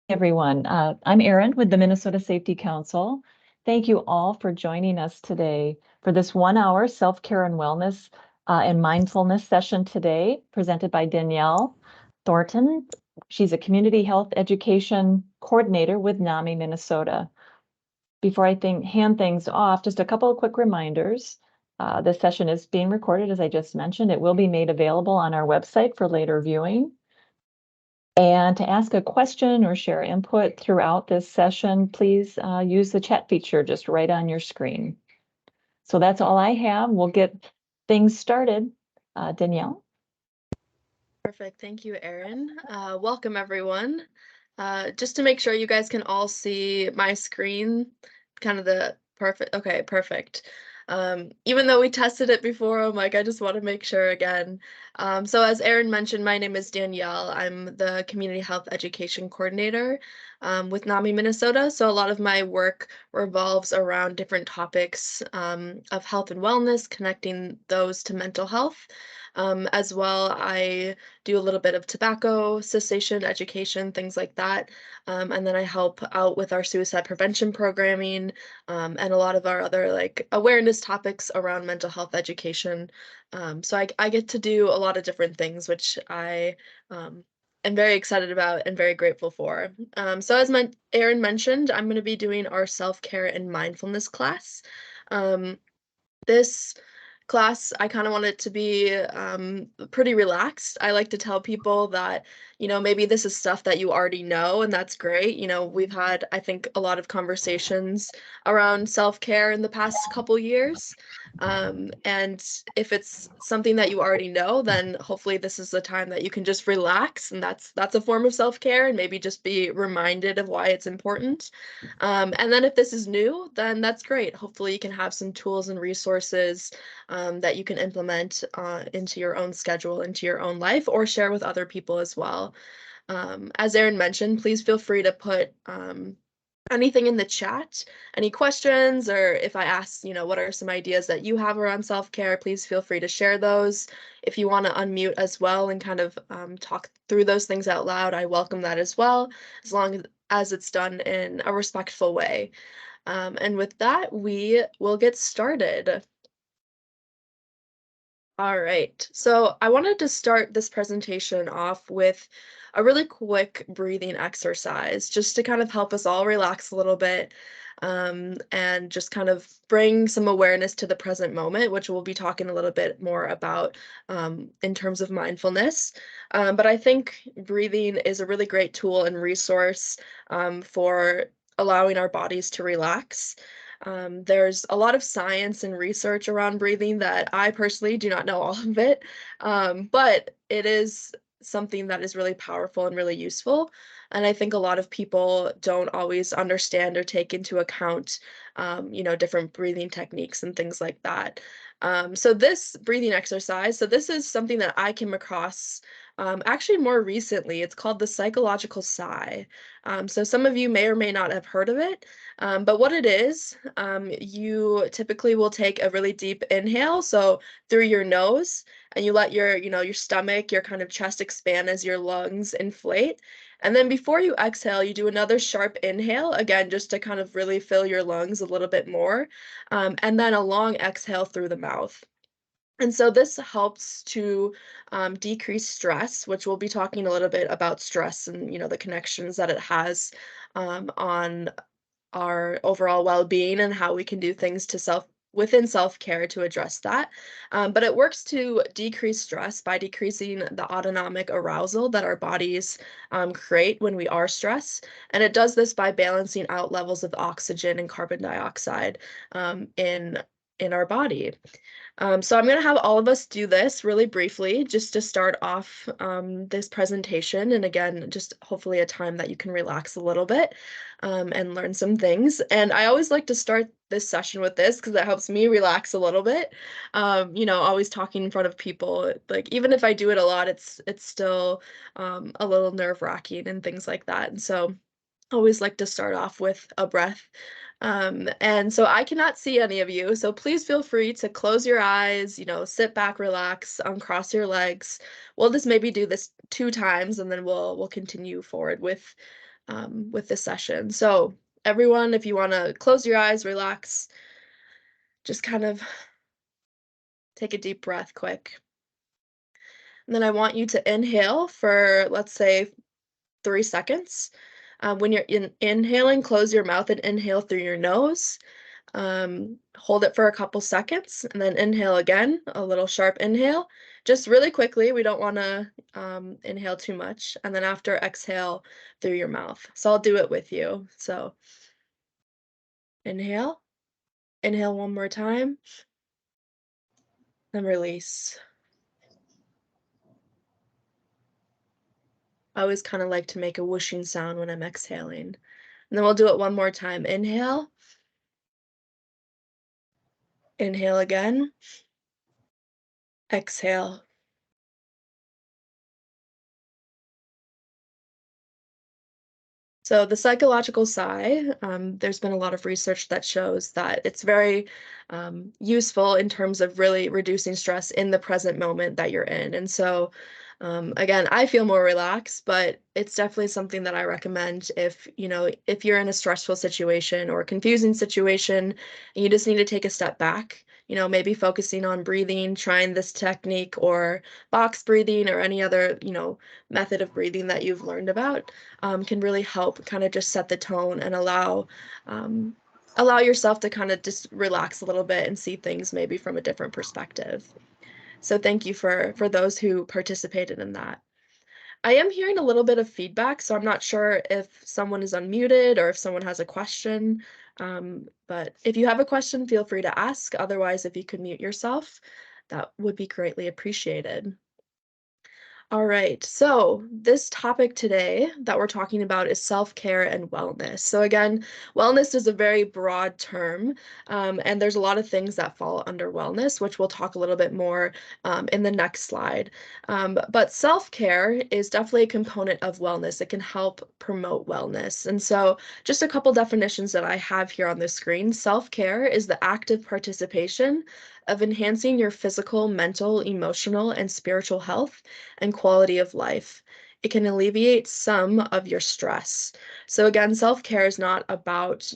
Everyone. I'm Erin with the Minnesota Safety Council. Thank you all for joining us today for this 1 hour self-care and wellness and mindfulness session today, presented by Danielle Thornton. She's a community health education coordinator with NAMI Minnesota. Before I hand things off, just a couple of quick reminders. This session is being recorded, as I just mentioned. It will be made available on our website for later viewing. And to ask a question or share input throughout this session, please use the chat feature just right on your screen. So that's all I have. We'll get things started. Danielle? Perfect. Thank you, Erin. Welcome, everyone. Just to make sure you guys can all see my screen, kind of the perfect. Okay, perfect. Even though we tested it before, I'm like, I just want to make sure again. So as Erin mentioned, my name is Danielle. I'm the Community Health Education Coordinator with NAMI Minnesota. So a lot of my work revolves around different topics of health and wellness, connecting those to mental health. As well, I do a little bit of tobacco cessation education, things like that. And then I help out with our suicide prevention programming and a lot of our other like awareness topics around mental health education. So I get to do a lot of different things, which I am very excited about and very grateful for. So as Erin mentioned, I'm going to be doing our self-care and mindfulness class. This class, I kind of want it to be pretty relaxed. I like to tell people that, maybe this is stuff that you already know, and that's great. We've had, I think, a lot of conversations around self-care in the past couple years. And if it's something that you already know, then hopefully this is the time that you can just relax, and that's a form of self-care, and maybe just be reminded of why it's important. And then if this is new, then that's great. Hopefully you can have some tools and resources that you can implement into your own schedule, into your own life, or share with other people as well. As Erin mentioned, please feel free to put anything in the chat, any questions, or if I ask, what are some ideas that you have around self-care, please feel free to share those. If you want to unmute as well and kind of talk through those things out loud, I welcome that as well, as long as it's done in a respectful way. And with that, we will get started. All right, so I wanted to start this presentation off with a really quick breathing exercise just to kind of help us all relax a little bit and just kind of bring some awareness to the present moment, which we'll be talking a little bit more about in terms of mindfulness. But I think breathing is a really great tool and resource for allowing our bodies to relax. There's a lot of science and research around breathing that I personally do not know all of it, but it is something that is really powerful and really useful. And I think a lot of people don't always understand or take into account, different breathing techniques and things like that. So this breathing exercise, so this is something that I came across actually more recently. It's called the psychological sigh. So some of you may or may not have heard of it. But what it is, you typically will take a really deep inhale, so through your nose, and you let your stomach, your kind of chest expand as your lungs inflate. And then before you exhale, you do another sharp inhale, again, just to kind of really fill your lungs a little bit more, and then a long exhale through the mouth. And so this helps to decrease stress, which we'll be talking a little bit about stress and the connections that it has on our overall well-being and how we can do things to within self-care to address that. But it works to decrease stress by decreasing the autonomic arousal that our bodies create when we are stressed. And it does this by balancing out levels of oxygen and carbon dioxide in our body. So I'm going to have all of us do this really briefly just to start off this presentation. And again, just hopefully a time that you can relax a little bit and learn some things. And I always like to start this session with this because it helps me relax a little bit. Always talking in front of people, like even if I do it a lot, it's still a little nerve-wracking and things like that. And so always like to start off with a breath. And so I cannot see any of you, so please feel free to close your eyes, sit back, relax, uncross your legs. We'll just maybe do this 2 times and then we'll continue forward with with this session. So everyone, if you want to close your eyes, relax, just kind of take a deep breath quick. And then I want you to inhale for, let's say, 3 seconds. When you're inhaling, close your mouth and inhale through your nose. Hold it for a couple seconds and then inhale again, a little sharp inhale, just really quickly. We don't want to inhale too much. And then after, exhale through your mouth. So I'll do it with you. So inhale, inhale one more time, then release. I always kind of like to make a whooshing sound when I'm exhaling. And then we'll do it one more time. Inhale, inhale again, exhale. So the psychological side, there's been a lot of research that shows that it's very useful in terms of really reducing stress in the present moment that you're in. And so, again, I feel more relaxed, but it's definitely something that I recommend if, if you're in a stressful situation or a confusing situation and you just need to take a step back, maybe focusing on breathing, trying this technique or box breathing or any other, method of breathing that you've learned about can really help kind of just set the tone and allow yourself to kind of just relax a little bit and see things maybe from a different perspective. So thank you for those who participated in that. I am hearing a little bit of feedback, so I'm not sure if someone is unmuted or if someone has a question. But if you have a question, feel free to ask. Otherwise, if you could mute yourself, that would be greatly appreciated. All right, so this topic today that we're talking about is self-care and wellness. So again, wellness is a very broad term, and there's a lot of things that fall under wellness, which we'll talk a little bit more in the next slide. But self-care is definitely a component of wellness. It can help promote wellness. And so just a couple definitions that I have here on the screen. Self-care is the active participation of enhancing your physical, mental, emotional, and spiritual health and quality of life. It can alleviate some of your stress. So again, self-care is not about,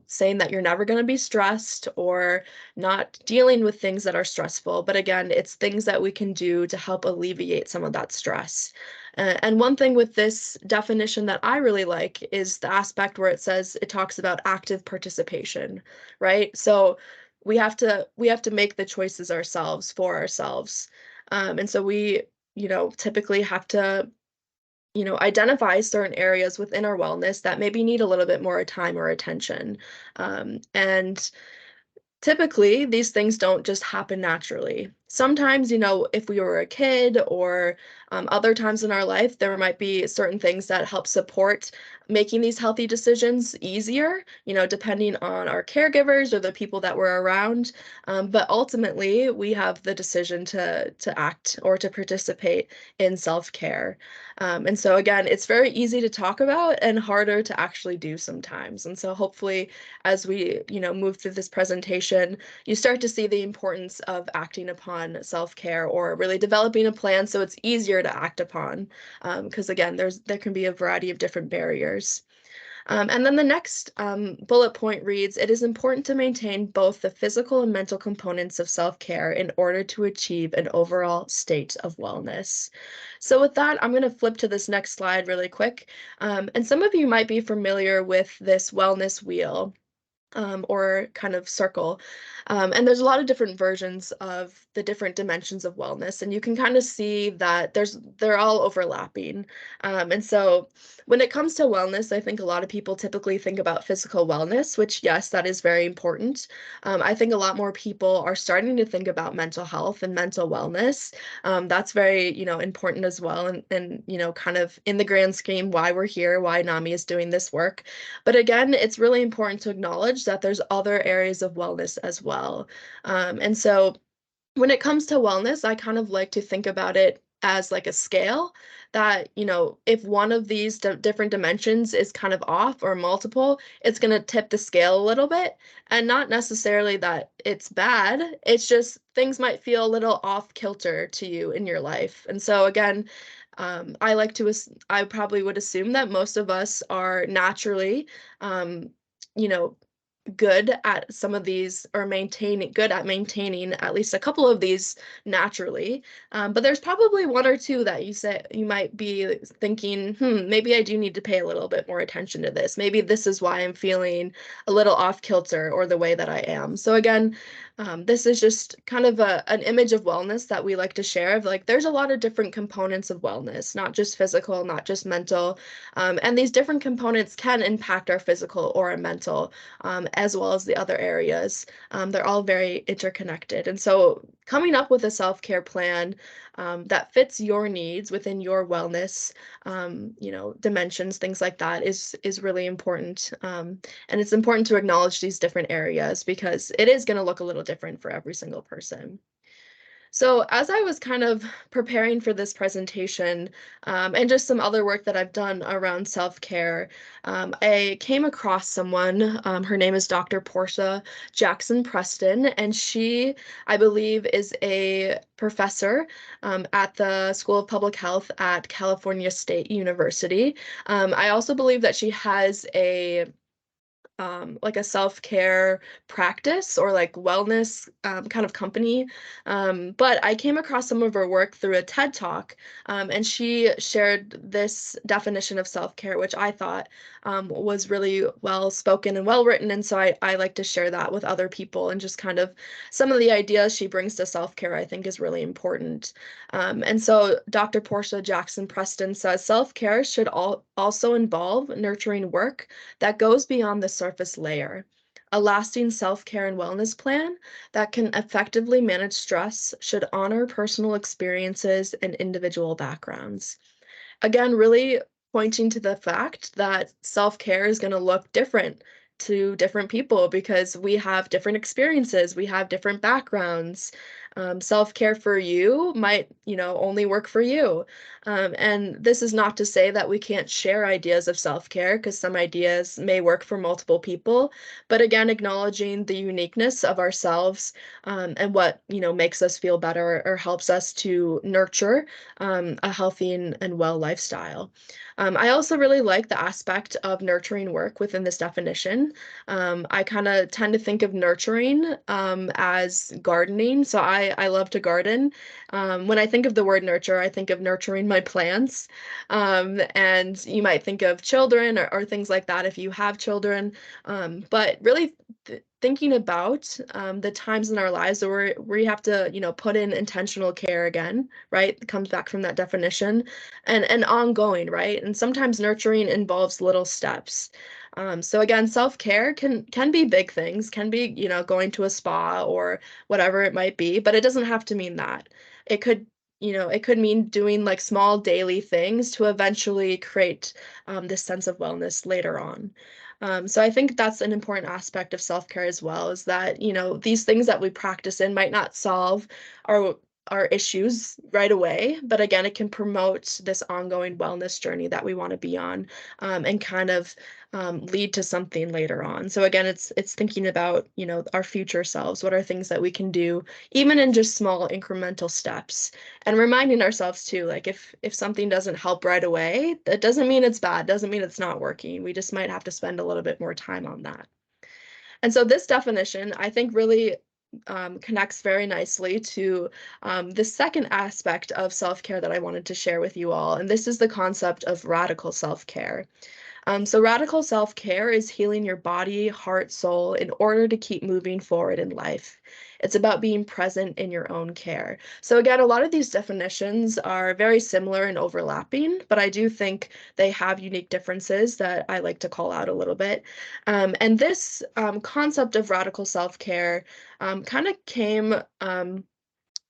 saying that you're never going to be stressed or not dealing with things that are stressful, but again, it's things that we can do to help alleviate some of that stress. And one thing with this definition that I really like is the aspect where it talks about active participation, right? So we have to make the choices ourselves for ourselves. And so we typically have to, identify certain areas within our wellness that maybe need a little bit more time or attention. And typically, these things don't just happen naturally. Sometimes, if we were a kid or other times in our life, there might be certain things that help support making these healthy decisions easier, depending on our caregivers or the people that we're around. But ultimately, we have the decision to act or to participate in self-care. And so, again, it's very easy to talk about and harder to actually do sometimes. And so, hopefully, as we, move through this presentation, you start to see the importance of acting upon self-care or really developing a plan so it's easier to act upon. Because again, there can be a variety of different barriers. And then the next bullet point reads, it is important to maintain both the physical and mental components of self-care in order to achieve an overall state of wellness. So with that, I'm going to flip to this next slide really quick. And some of you might be familiar with this wellness wheel. Or kind of circle. And there's a lot of different versions of the different dimensions of wellness, and you can kind of see that they're all overlapping. And so when it comes to wellness, I think a lot of people typically think about physical wellness, which yes, that is very important. I think a lot more people are starting to think about mental health and mental wellness. That's very, important as well, and kind of in the grand scheme, why we're here, why NAMI is doing this work. But again, it's really important to acknowledge that there's other areas of wellness as well. And so when it comes to wellness, I kind of like to think about it as like a scale that, if one of these different dimensions is kind of off or multiple, it's going to tip the scale a little bit. And not necessarily that it's bad, it's just things might feel a little off kilter to you in your life. And so, again, I probably would assume that most of us are naturally, um, you know, good at some of these, or good at maintaining at least a couple of these naturally. But there's probably one or two that you might be thinking, maybe I do need to pay a little bit more attention to this. Maybe this is why I'm feeling a little off kilter, or the way that I am. So again, this is just kind of an image of wellness that we like to share, of like there's a lot of different components of wellness, not just physical, not just mental. And these different components can impact our physical or our mental, as well as the other areas. They're all very interconnected. And so coming up with a self-care plan that fits your needs within your wellness, dimensions, things like that is really important. And it's important to acknowledge these different areas, because it is going to look a little different for every single person. So as I was kind of preparing for this presentation, and just some other work that I've done around self-care, I came across someone. Her name is Dr. Portia Jackson Preston, and she, I believe, is a professor at the School of Public Health at California State University. I also believe that she has like a self-care practice, or like wellness kind of company. But I came across some of her work through a TED Talk, and she shared this definition of self-care, which I thought was really well spoken and well written. And so I like to share that with other people, and just kind of some of the ideas she brings to self-care, I think is really important. And so Dr. Portia Jackson Preston says self-care should also involve nurturing work that goes beyond the surface layer. A lasting self-care and wellness plan that can effectively manage stress should honor personal experiences and individual backgrounds. Again, really pointing to the fact that self-care is going to look different to different people, because we have different experiences, we have different backgrounds. Self-care for you might, only work for you. And this is not to say that we can't share ideas of self-care, because some ideas may work for multiple people. But again, acknowledging the uniqueness of ourselves, and what, makes us feel better, or helps us to nurture a healthy and well lifestyle. I also really like the aspect of nurturing work within this definition. I kind of tend to think of nurturing as gardening. So I love to garden. When I think of the word nurture, I think of nurturing my plants. And you might think of children, or things like that if you have children. But really, thinking about the times in our lives where we have to, put in intentional care again, right? It comes back from that definition, and ongoing, right? And sometimes nurturing involves little steps. So again, self-care can be big things, can be, going to a spa or whatever it might be, but it doesn't have to mean that. It could, it could mean doing like small daily things to eventually create this sense of wellness later on. So I think that's an important aspect of self-care as well, is that, these things that we practice in might not solve our our issues right away, but again, it can promote this ongoing wellness journey that we want to be on, and kind of lead to something later on. So again, it's thinking about, our future selves. What are things that we can do, even in just small incremental steps, and reminding ourselves too, like if something doesn't help right away, that doesn't mean it's bad, doesn't mean it's not working. We just might have to spend a little bit more time on that. And so this definition, I think, really connects very nicely to the second aspect of self-care that I wanted to share with you all, and this is the concept of radical self-care. So radical self-care is healing your body, heart, soul in order to keep moving forward in life. It's about being present in your own care. So again, a lot of these definitions are very similar and overlapping, but I do think they have unique differences that I like to call out a little bit. And this concept of radical self-care kind of came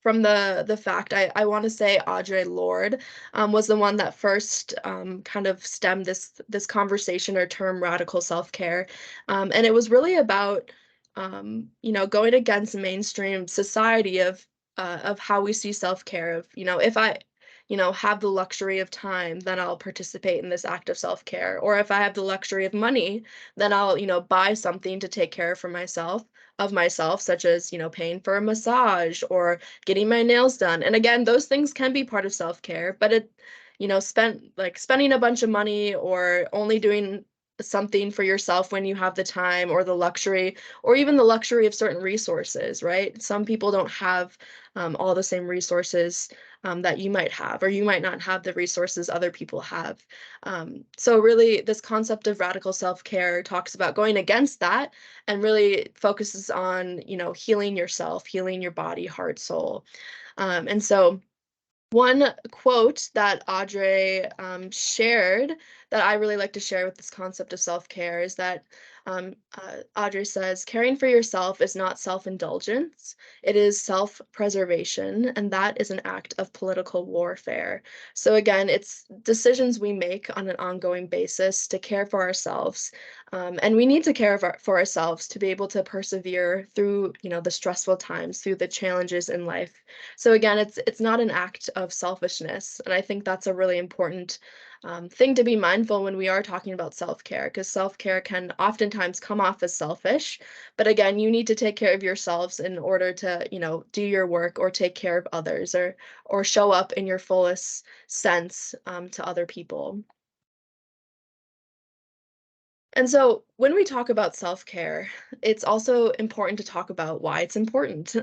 from the fact, I want to say Audre Lorde was the one that first kind of stemmed this conversation or term radical self-care. And it was really about going against mainstream society of how we see self-care, of, if I have the luxury of time, then I'll participate in this act of self-care. Or if I have the luxury of money, then I'll, buy something to take care of myself, such as, paying for a massage or getting my nails done. And again, those things can be part of self-care, but spending a bunch of money or only doing something for yourself when you have the time or the luxury, or even the luxury of certain resources, right? Some people don't have all the same resources that you might have, or you might not have the resources other people have. So really, this concept of radical self-care talks about going against that and really focuses on, healing yourself, healing your body, heart, soul. And so one quote that Audrey shared that I really like to share with this concept of self-care is that Audrey says, caring for yourself is not self-indulgence, it is self-preservation, and that is an act of political warfare. So again, it's decisions we make on an ongoing basis to care for ourselves. And we need to care for ourselves to be able to persevere through, the stressful times, through the challenges in life. So again, it's not an act of selfishness, and I think that's a really important thing to be mindful when we are talking about self-care, because self-care can oftentimes come off as selfish. But again, you need to take care of yourselves in order to, do your work or take care of others, or show up in your fullest sense to other people. And so when we talk about self-care, it's also important to talk about why it's important.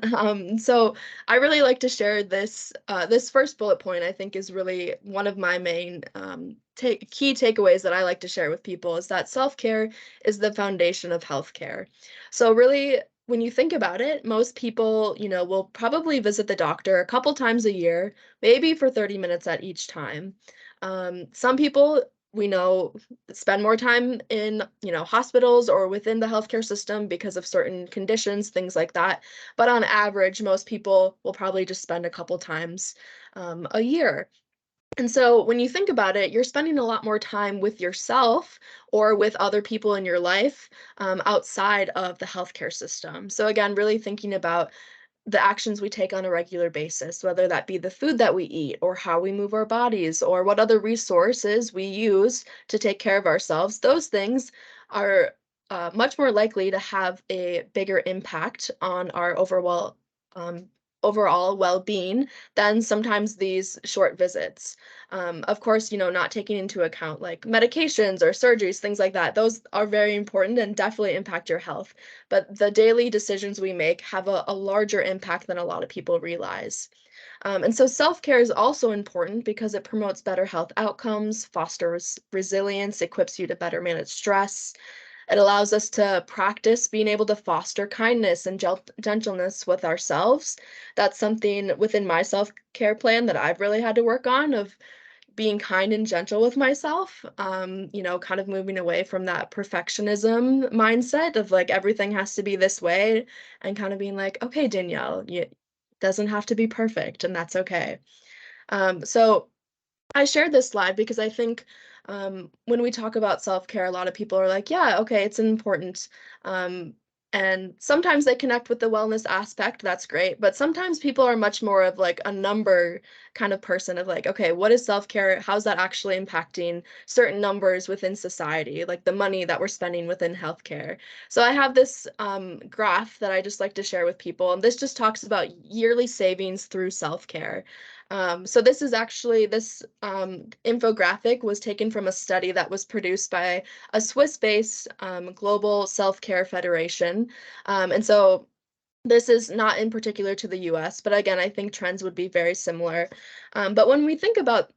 So I really like to share this. This first bullet point, I think, is really one of my main key takeaways that I like to share with people is that self-care is the foundation of healthcare. So really, when you think about it, most people, will probably visit the doctor a couple times a year, maybe for 30 minutes at each time. Some people we know spend more time in, hospitals or within the healthcare system because of certain conditions, things like that. But on average, most people will probably just spend a couple times a year. And so when you think about it, you're spending a lot more time with yourself or with other people in your life outside of the healthcare system. So again, really thinking about the actions we take on a regular basis, whether that be the food that we eat, or how we move our bodies, or what other resources we use to take care of ourselves, those things are much more likely to have a bigger impact on our um, overall well-being than sometimes these short visits. Of course, not taking into account like medications or surgeries, things like that. Those are very important and definitely impact your health, but the daily decisions we make have a larger impact than a lot of people realize. And so self-care is also important because it promotes better health outcomes, fosters resilience, equips you to better manage stress. It allows us to practice being able to foster kindness and gentleness with ourselves. That's something within my self-care plan that I've really had to work on, of being kind and gentle with myself, kind of moving away from that perfectionism mindset of like everything has to be this way, and kind of being like, okay, Danielle, it doesn't have to be perfect, and that's okay. So I shared this slide because I think when we talk about self-care, a lot of people are like, yeah, okay, it's important. Um, and sometimes they connect with the wellness aspect. That's great. But sometimes people are much more of like a number kind of person of like, okay, what is self-care? How's that actually impacting certain numbers within society, like the money that we're spending within healthcare? So I have this graph that I just like to share with people. And this just talks about yearly savings through self-care. So this is actually, this infographic was taken from a study that was produced by a Swiss-based global self-care federation. And so this is not in particular to the US, but again, I think trends would be very similar. But when we think about,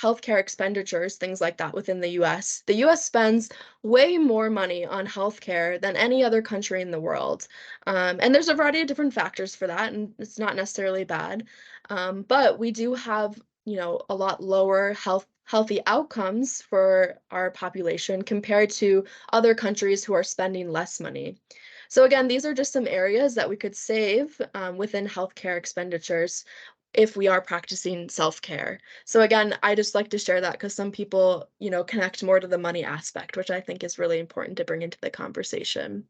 healthcare expenditures, things like that within the US spends way more money on healthcare than any other country in the world. And there's a variety of different factors for that, and it's not necessarily bad. But we do have, a lot lower healthy outcomes for our population compared to other countries who are spending less money. So again, these are just some areas that we could save within healthcare expenditures if we are practicing self-care. So again, I just like to share that because some people, connect more to the money aspect, which I think is really important to bring into the conversation.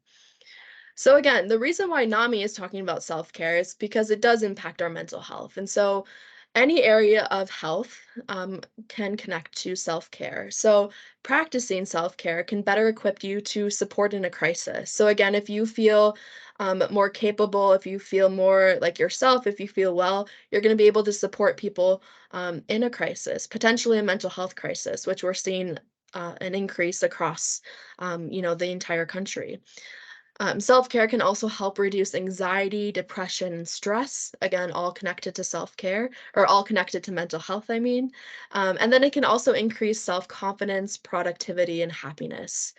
So again, the reason why NAMI is talking about self-care is because it does impact our mental health. And so Any area of health can connect to self-care. So, practicing self-care can better equip you to support in a crisis. So, again, if you feel more capable, if you feel more like yourself, if you feel well, you're going to be able to support people in a crisis, potentially a mental health crisis, which we're seeing an increase across, the entire country. Self-care can also help reduce anxiety, depression, and stress. Again, all connected to self-care or all connected to mental health, I mean. And then it can also increase self-confidence, productivity, and happiness.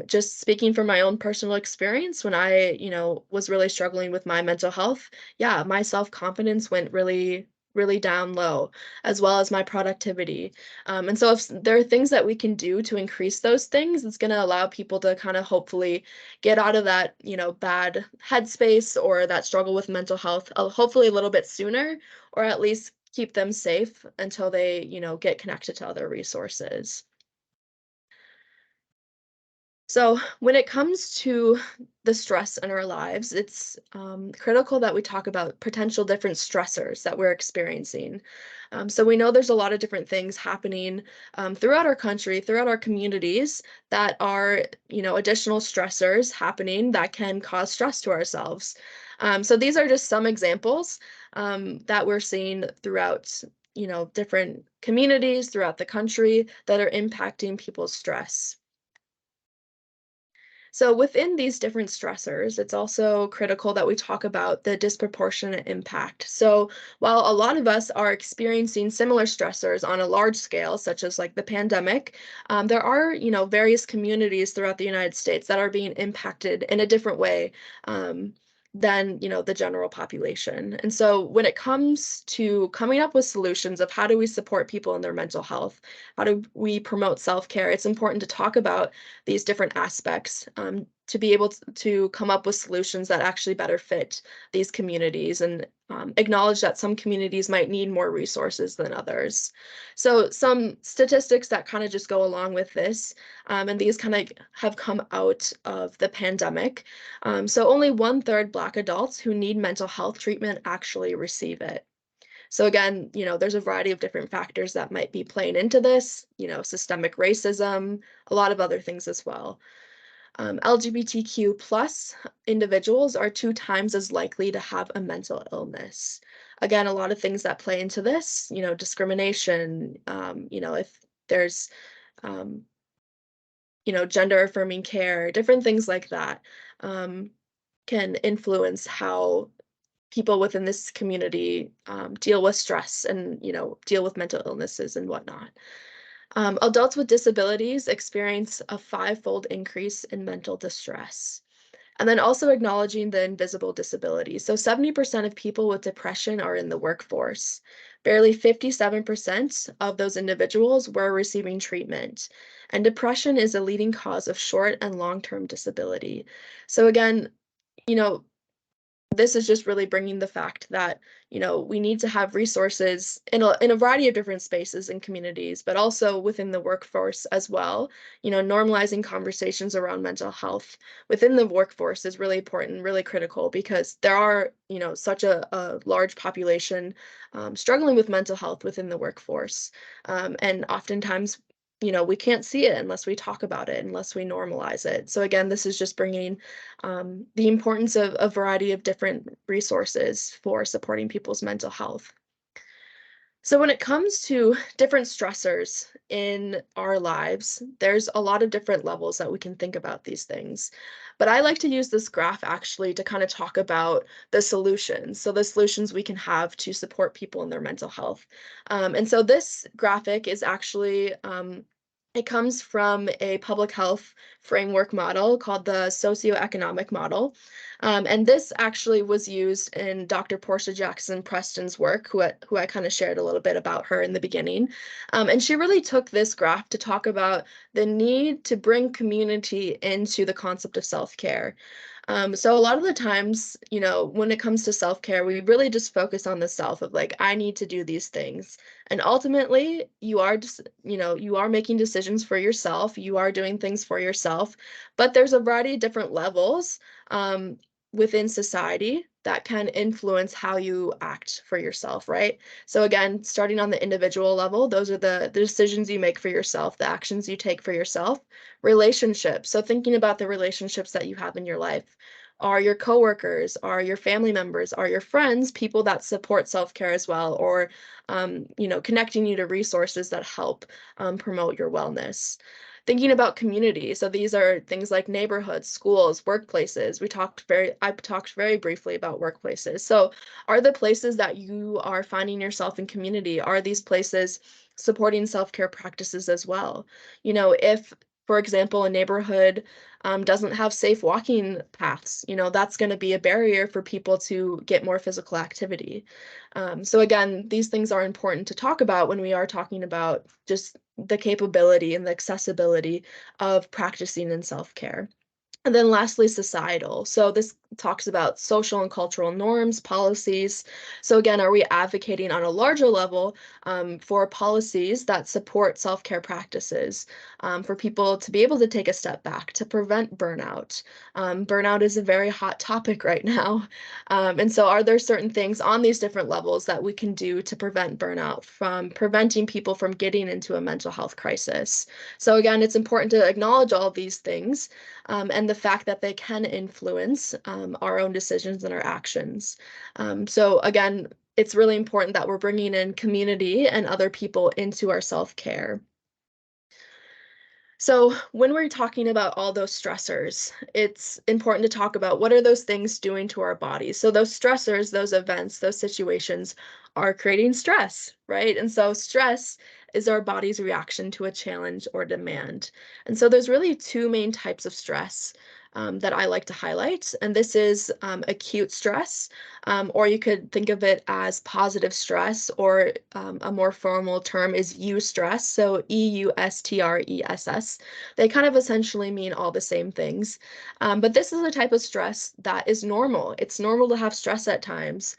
Just speaking from my own personal experience, when I, was really struggling with my mental health, yeah, my self-confidence went really, really down low, as well as my productivity. And so if there are things that we can do to increase those things, it's going to allow people to kind of hopefully get out of that, bad headspace or that struggle with mental health, hopefully a little bit sooner, or at least keep them safe until they, get connected to other resources. So, when it comes to the stress in our lives, it's critical that we talk about potential different stressors that we're experiencing. So, we know there's a lot of different things happening throughout our country, throughout our communities that are, additional stressors happening that can cause stress to ourselves. So, these are just some examples that we're seeing throughout, different communities throughout the country that are impacting people's stress. So, within these different stressors, it's also critical that we talk about the disproportionate impact. So, while a lot of us are experiencing similar stressors on a large scale, such as like the pandemic, there are, various communities throughout the United States that are being impacted in a different way. Than the general population. And so when it comes to coming up with solutions of how do we support people in their mental health, how do we promote self-care, it's important to talk about these different aspects to be able to come up with solutions that actually better fit these communities and acknowledge that some communities might need more resources than others. So, some statistics that kind of just go along with this, and these kind of have come out of the pandemic. So, only one third Black adults who need mental health treatment actually receive it. So again, there's a variety of different factors that might be playing into this, systemic racism, a lot of other things as well. LGBTQ plus individuals are 2 times as likely to have a mental illness. Again, a lot of things that play into this, discrimination, if there's, um, gender affirming care, different things like that um, can influence how people within this community deal with stress and deal with mental illnesses and whatnot. Adults with disabilities experience a fivefold increase in mental distress. And then also acknowledging the invisible disabilities. So 70% of people with depression are in the workforce. Barely 57% of those individuals were receiving treatment. And depression is a leading cause of short and long-term disability. So again, you know, this is just really bringing the fact that we need to have resources in a variety of different spaces and communities, but also within the workforce as well. Normalizing conversations around mental health within the workforce is really important, really critical, because there are such a large population struggling with mental health within the workforce, and oftentimes we can't see it unless we talk about it, unless we normalize it. So again, this is just bringing the importance of a variety of different resources for supporting people's mental health. So, when it comes to different stressors in our lives, there's a lot of different levels that we can think about these things. But I like to use this graph actually to kind of talk about the solutions. So, the solutions we can have to support people in their mental health. And so, this graphic is actually it comes from a public health framework model called the socioeconomic model. And this actually was used in Dr. Portia Jackson Preston's work, who I kind of shared a little bit about her in the beginning. And she really took this graph to talk about the need to bring community into the concept of self-care. So a lot of the times, when it comes to self-care, we really just focus on the self of like, I need to do these things. And ultimately, you are just, you are making decisions for yourself, you are doing things for yourself, but there's a variety of different levels within society that can influence how you act for yourself, right? So again, starting on the individual level, those are the decisions you make for yourself, the actions you take for yourself. Relationships. So thinking about the relationships that you have in your life. Are your coworkers, are your family members, are your friends people that support self-care as well, or connecting you to resources that help promote your wellness. Thinking about community. So these are things like neighborhoods, schools, workplaces. I talked very briefly about workplaces. So are the places that you are finding yourself in community, are these places supporting self-care practices as well? If, for example, a neighborhood doesn't have safe walking paths, that's going to be a barrier for people to get more physical activity. So again, these things are important to talk about when we are talking about just the capability and the accessibility of practicing in self-care. And then lastly, societal. So this talks about social and cultural norms, policies. So again, are we advocating on a larger level for policies that support self-care practices, for people to be able to take a step back to prevent burnout? Burnout is a very hot topic right now. And so are there certain things on these different levels that we can do to prevent burnout, from preventing people from getting into a mental health crisis? So again, it's important to acknowledge all of these things, and the fact that they can influence our own decisions and our actions. So again, it's really important that we're bringing in community and other people into our self-care. So when we're talking about all those stressors, it's important to talk about what are those things doing to our bodies. So those stressors, those events, those situations are creating stress, right? And so stress is our body's reaction to a challenge or demand. And so there's really two main types of stress that I like to highlight. And this is acute stress, or you could think of it as positive stress, or a more formal term is eustress. So EUSTRESS. They kind of essentially mean all the same things. But this is a type of stress that is normal. It's normal to have stress at times.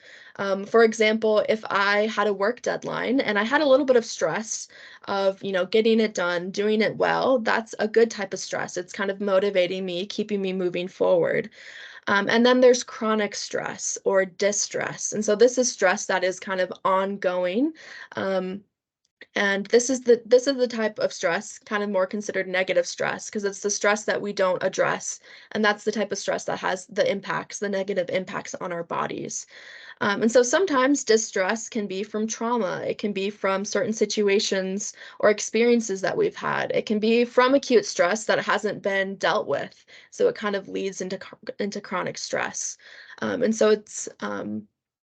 For example, if I had a work deadline and I had a little bit of stress of, getting it done, doing it well, that's a good type of stress. It's kind of motivating me, keeping me moving forward. And then there's chronic stress or distress. And so this is stress that is kind of ongoing. Um, and this is the type of stress, kind of more considered negative stress, because it's the stress that we don't address. And that's the type of stress that has the negative impacts on our bodies. And so sometimes distress can be from trauma. It can be from certain situations or experiences that we've had. It can be from acute stress that hasn't been dealt with. So it kind of leads into chronic stress. And so it's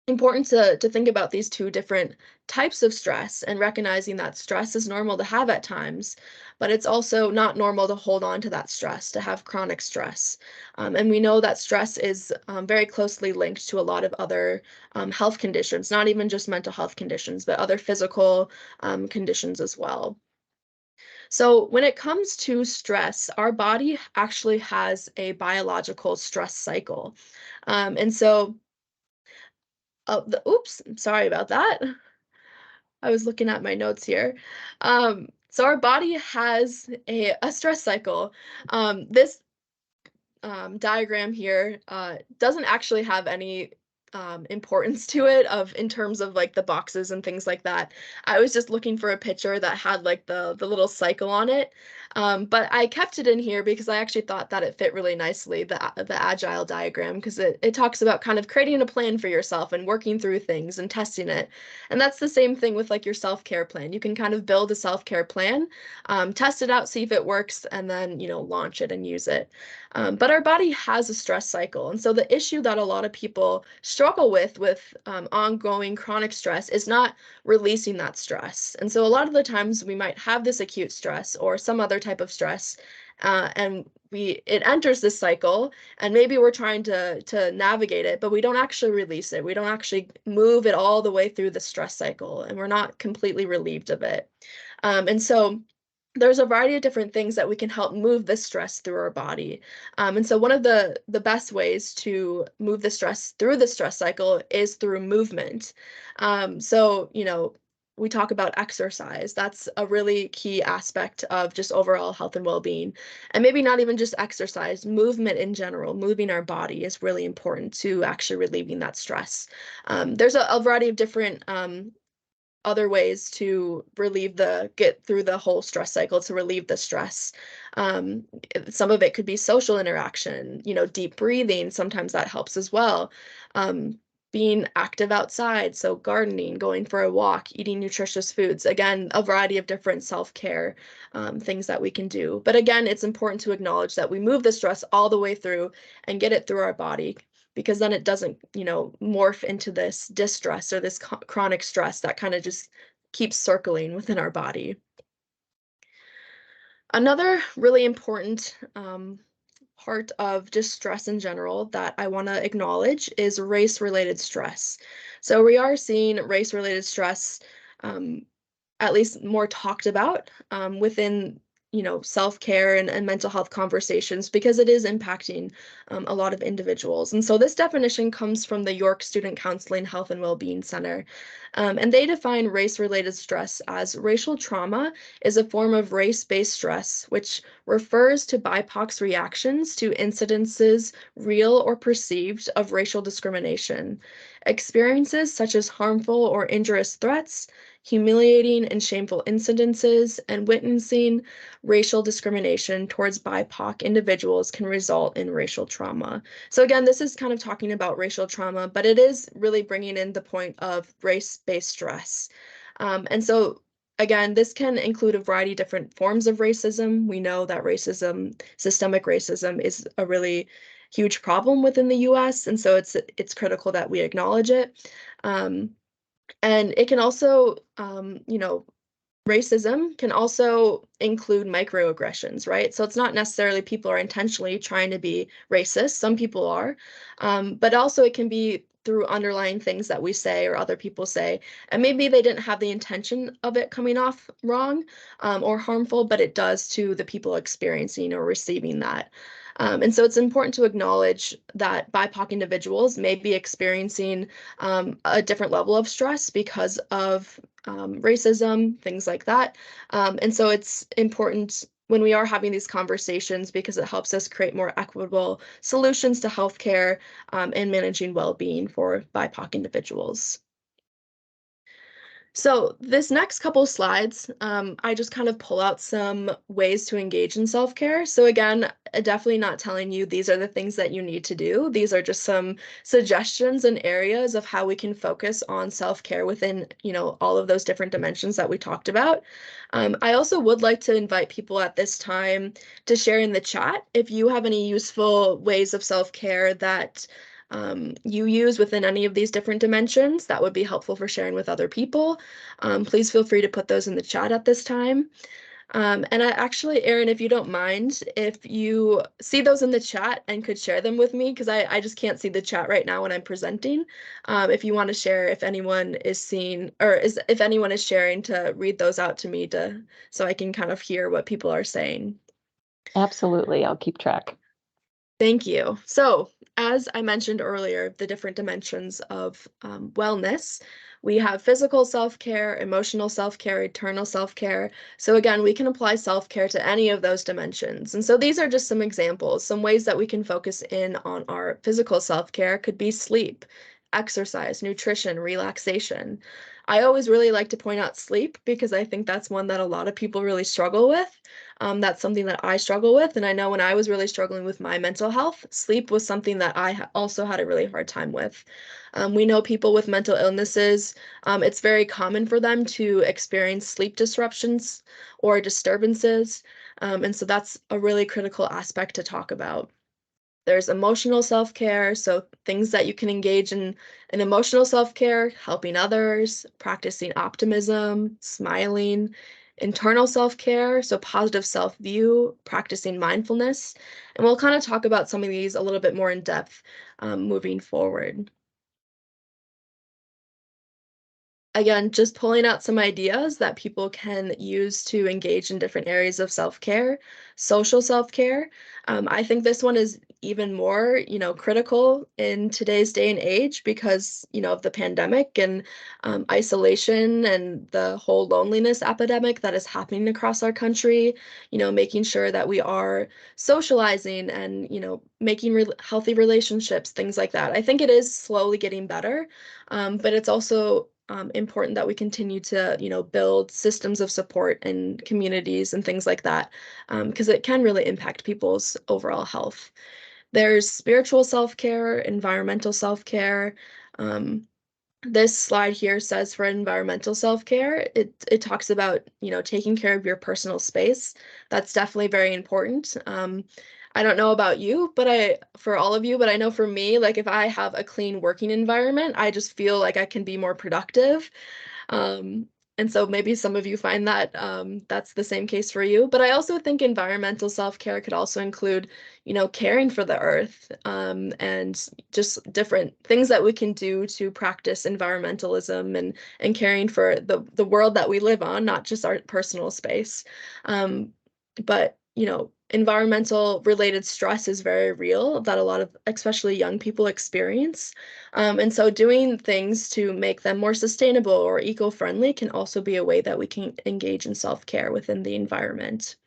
important to think about these two different types of stress, and recognizing that stress is normal to have at times, but it's also not normal to hold on to that stress, to have chronic stress. And we know that stress is very closely linked to a lot of other health conditions, not even just mental health conditions, but other physical conditions as well. So when it comes to stress, our body actually has a biological stress cycle. And so oops, sorry about that. I was looking at my notes here. So our body has a stress cycle. This diagram here doesn't actually have any importance to it of in terms of like the boxes and things like that. I was just looking for a picture that had like the little cycle on it. But I kept it in here because I actually thought that it fit really nicely, the agile diagram, because it talks about kind of creating a plan for yourself and working through things and testing it. And that's the same thing with like your self-care plan. You can kind of build a self-care plan, test it out, see if it works, and then, launch it and use it. But our body has a stress cycle. And so the issue that a lot of people struggle with ongoing chronic stress is not releasing that stress. And so a lot of the times we might have this acute stress or some other type of stress, and it enters this cycle, and maybe we're trying to navigate it, but we don't actually release it. We don't actually move it all the way through the stress cycle, and we're not completely relieved of it. And so there's a variety of different things that we can help move this stress through our body. And so one of the best ways to move the stress through the stress cycle is through movement. So, we talk about exercise. That's a really key aspect of just overall health and well-being. And maybe not even just exercise, movement in general, moving our body is really important to actually relieving that stress. There's a variety of different other ways to get through the whole stress cycle to relieve the stress. Um, some of it could be social interaction, deep breathing. Sometimes that helps as well. Um, being active outside, so gardening, going for a walk, eating nutritious foods. Again, a variety of different self-care things that we can do. But again, it's important to acknowledge that we move the stress all the way through and get it through our body, because then it doesn't, morph into this distress or this chronic stress that kind of just keeps circling within our body. Another really important part of just stress in general that I want to acknowledge is race-related stress. So we are seeing race-related stress um, at least more talked about within self-care and mental health conversations, because it is impacting a lot of individuals. And so this definition comes from the York Student Counseling Health and Wellbeing Center. And they define race-related stress as racial trauma is a form of race-based stress which refers to BIPOC's reactions to incidences, real or perceived, of racial discrimination. Experiences such as harmful or injurious threats, humiliating and shameful incidences, and witnessing racial discrimination towards BIPOC individuals can result in racial trauma. So again, this is kind of talking about racial trauma, but it is really bringing in the point of race-based stress. And so again, this can include a variety of different forms of racism. We know that racism, systemic racism, is a really huge problem within the US, and so it's critical that we acknowledge it. And it can also, racism can also include microaggressions, right? So it's not necessarily people are intentionally trying to be racist. Some people are, but also it can be through underlying things that we say or other people say, and maybe they didn't have the intention of it coming off wrong or harmful, but it does to the people experiencing or receiving that. And so it's important to acknowledge that BIPOC individuals may be experiencing a different level of stress because of racism, things like that. And so it's important when we are having these conversations, because it helps us create more equitable solutions to healthcare and managing well-being for BIPOC individuals. So this next couple slides, I just kind of pull out some ways to engage in self-care. So again, definitely not telling you these are the things that you need to do. These are just some suggestions and areas of how we can focus on self-care within, all of those different dimensions that we talked about. I also would like to invite people at this time to share in the chat if you have any useful ways of self-care that you use within any of these different dimensions that would be helpful for sharing with other people. Please feel free to put those in the chat at this time. And actually, Erin, if you don't mind, if you see those in the chat and could share them with me, because I just can't see the chat right now when I'm presenting. If you want to share, if anyone is seeing, or if anyone is sharing, to read those out to me so I can kind of hear what people are saying. Absolutely. I'll keep track. Thank you. So, as I mentioned earlier, the different dimensions of wellness, we have physical self-care, emotional self-care, eternal self-care. So again, we can apply self-care to any of those dimensions. And so these are just some examples. Some ways that we can focus in on our physical self-care could be sleep, exercise, nutrition, relaxation. I always really like to point out sleep because I think that's one that a lot of people really struggle with. That's something that I struggle with. And I know when I was really struggling with my mental health, sleep was something that I also had a really hard time with. We know people with mental illnesses, it's very common for them to experience sleep disruptions or disturbances. And so that's a really critical aspect to talk about. There's emotional self-care, so things that you can engage in emotional self-care, helping others, practicing optimism, smiling, internal self-care, so positive self-view, practicing mindfulness. And we'll kind of talk about some of these a little bit more in depth moving forward. Again, just pulling out some ideas that people can use to engage in different areas of self-care. Social self-care. I think this one is even more, critical in today's day and age because, of the pandemic and isolation and the whole loneliness epidemic that is happening across our country, making sure that we are socializing and, making healthy relationships, things like that. I think it is slowly getting better, but it's also important that we continue to, build systems of support and communities and things like that, because it can really impact people's overall health. There's spiritual self-care, environmental self-care. Um, this slide here says for environmental self-care, it talks about, taking care of your personal space. That's definitely very important. I don't know about you, but for all of you, but I know for me, like if I have a clean working environment, I just feel like I can be more productive. Um, and so maybe some of you find that that's the same case for you. But I also think environmental self-care could also include, caring for the earth, and just different things that we can do to practice environmentalism and caring for the world that we live on, not just our personal space. But, environmental related stress is very real that a lot of, especially young people, experience. And so doing things to make them more sustainable or eco-friendly can also be a way that we can engage in self-care within the environment.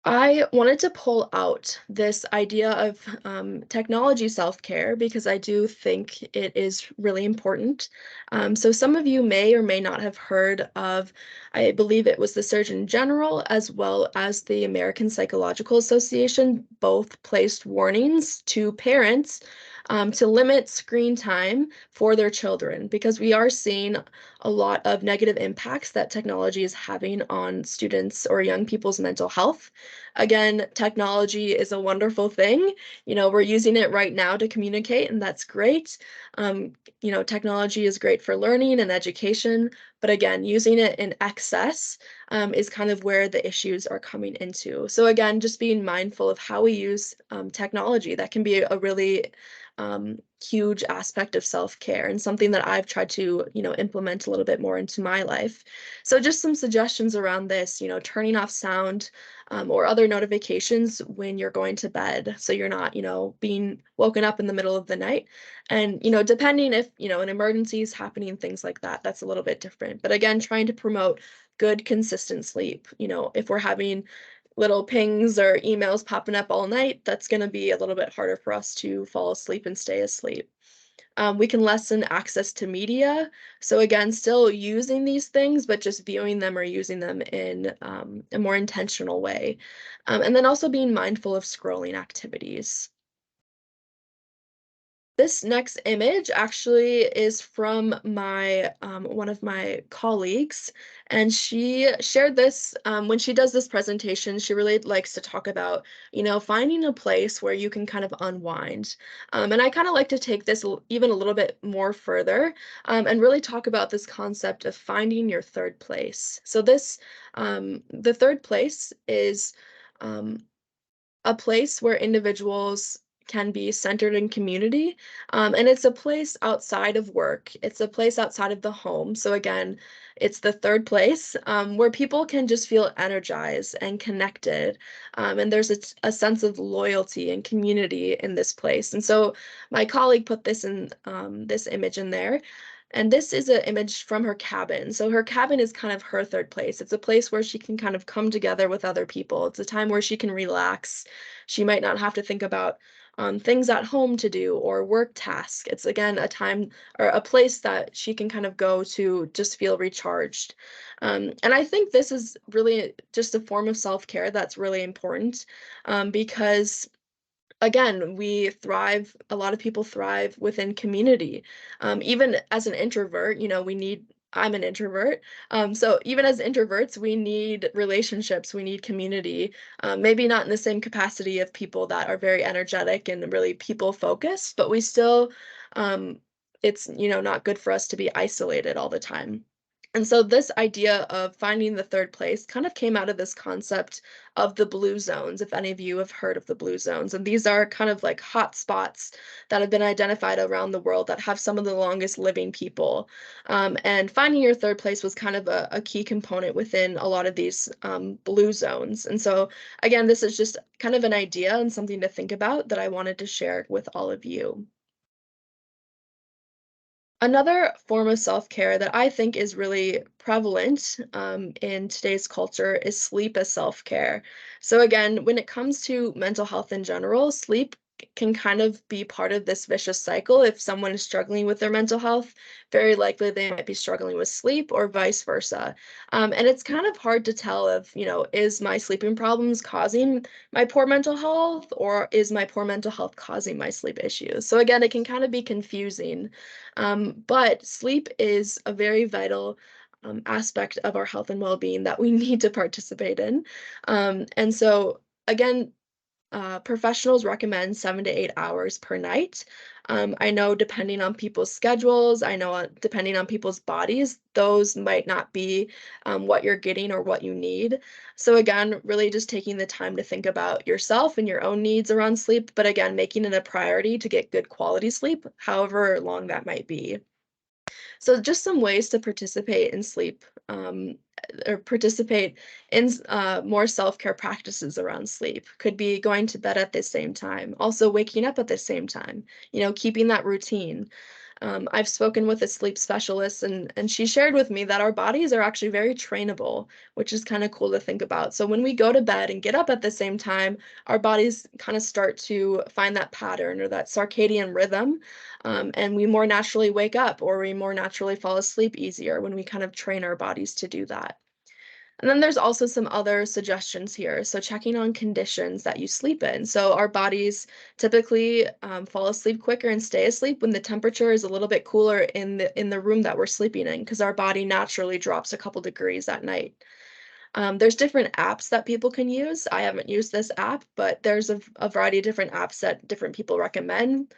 I wanted to pull out this idea of technology self-care because I do think it is really important. So some of you may or may not have heard of, I believe it was the Surgeon General as well as the American Psychological Association, both placed warnings to parents to limit screen time for their children because we are seeing a lot of negative impacts that technology is having on students or young people's mental health. Again, technology is a wonderful thing. We're using it right now to communicate, and that's great. Technology is great for learning and education, but again, using it in excess is kind of where the issues are coming into. So again, just being mindful of how we use technology, that can be a really huge aspect of self-care and something that I've tried to, implement a little bit more into my life. So just some suggestions around this, turning off sound or other notifications when you're going to bed so you're not, being woken up in the middle of the night. And, depending if, an emergency is happening, things like that, that's a little bit different. But again, trying to promote good, consistent sleep. If we're having little pings or emails popping up all night, that's going to be a little bit harder for us to fall asleep and stay asleep. We can lessen access to media. So again, still using these things, but just viewing them or using them in a more intentional way. And then also being mindful of scrolling activities. This next image actually is from my one of my colleagues, and she shared this when she does this presentation. She really likes to talk about, finding a place where you can kind of unwind. And I kind of like to take this even a little bit more further and really talk about this concept of finding your third place. So the third place is um, a place where individuals can be centered in community. And it's a place outside of work. It's a place outside of the home. So again, it's the third place where people can just feel energized and connected. And there's a sense of loyalty and community in this place. And so my colleague put this in this image in there. And this is an image from her cabin. So her cabin is kind of her third place. It's a place where she can kind of come together with other people. It's a time where she can relax. She might not have to think about things at home to do or work tasks. It's again a time or a place that she can kind of go to just feel recharged. And I think this is really just a form of self-care that's really important because again, a lot of people thrive within community. Even as an introvert, I'm an introvert. So even as introverts, we need relationships, we need community. Maybe not in the same capacity of people that are very energetic and really people focused, but we still, it's, not good for us to be isolated all the time. And so this idea of finding the third place kind of came out of this concept of the blue zones, if any of you have heard of the blue zones. And these are kind of like hot spots that have been identified around the world that have some of the longest living people. And finding your third place was kind of a key component within a lot of these blue zones. And so, again, this is just kind of an idea and something to think about that I wanted to share with all of you. Another form of self-care that I think is really prevalent in today's culture is sleep as self-care. So again, when it comes to mental health in general, sleep can kind of be part of this vicious cycle. If someone is struggling with their mental health, very likely they might be struggling with sleep or vice versa. And it's kind of hard to tell if, is my sleeping problems causing my poor mental health, or is my poor mental health causing my sleep issues? So again, it can kind of be confusing. But sleep is a very vital aspect of our health and well-being that we need to participate in. And so, again, professionals recommend 7 to 8 hours per night. I know depending on people's schedules, I know depending on people's bodies, those might not be what you're getting or what you need. So, again, really just taking the time to think about yourself and your own needs around sleep, but again, making it a priority to get good quality sleep, however long that might be. So just some ways to participate in sleep, or participate in more self-care practices around sleep. Could be going to bed at the same time, also waking up at the same time, keeping that routine. I've spoken with a sleep specialist, and she shared with me that our bodies are actually very trainable, which is kind of cool to think about. So when we go to bed and get up at the same time, our bodies kind of start to find that pattern or that circadian rhythm, and we more naturally wake up or we more naturally fall asleep easier when we kind of train our bodies to do that. And then there's also some other suggestions here. So checking on conditions that you sleep in. So our bodies typically fall asleep quicker and stay asleep when the temperature is a little bit cooler in the room that we're sleeping in, because our body naturally drops a couple degrees at night. There's different apps that people can use. I haven't used this app, but there's a variety of different apps that different people recommend.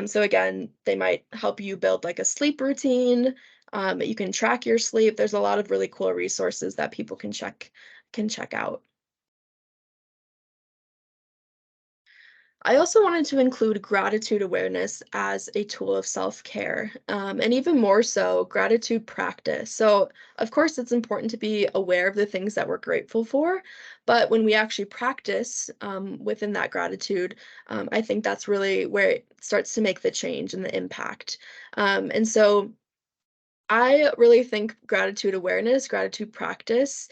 So again, they might help you build like a sleep routine. You can track your sleep. There's a lot of really cool resources that people can check out. I also wanted to include gratitude awareness as a tool of self-care, and even more so, gratitude practice. So, of course, it's important to be aware of the things that we're grateful for, but when we actually practice within that gratitude, I think that's really where it starts to make the change and the impact. And so, I really think gratitude awareness, gratitude practice,